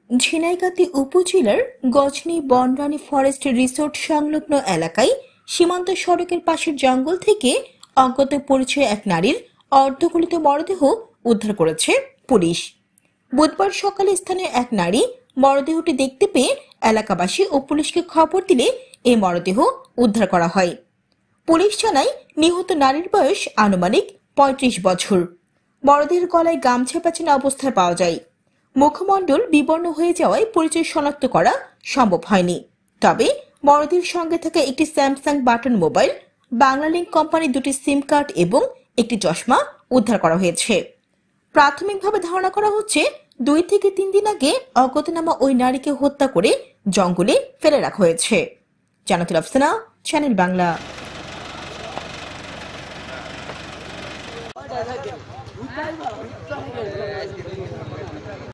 ঝিনাইগাতী উপজেলার Ghazni বনরানী forest resort সংলগ্ন এলাকায় সীমান্ত সড়কের পাশের জঙ্গল থেকে অজ্ঞাত পরিচয় এক নারীর অর্ধগলিত মরদেহ উদ্ধার করেছে পুলিশ। বুধবার সকালে স্থানীয় এক নারী মরদেহটি দেখতে পেয়ে এলাকাবাসী ও পুলিশকে খবর দিলে এই মরদেহ উদ্ধার করা হয়। পুলিশ জানায়, নিহত নারীর বয়স আনুমানিক ৩৫ বছর। মরদেহের গলায় গামছা পেঁচানো অবস্থায় পাওয়া যায়। মুখমণ্ডল বিবর্ণ হয়ে যাওয়ায় পরিচয় শনাক্ত করা সম্ভব হয়নি। তবে মরদেহের সঙ্গে থাকা একটি স্যামসাং বাটন মোবাইল, বাংলালিংক কোম্পানির দুটি সিম কার্ড এবং একটি চশমা উদ্ধার করা হয়েছে। প্রাথমিকভাবে ধারণা করা হচ্ছে ২ থেকে ৩ দিন আগে অজ্ঞাতনামা ওই নারীকে হত্যা করে জঙ্গলে ফেলে রাখা হয়েছে। জান্নাতুল আফসানা, চ্যানেল বাংলা।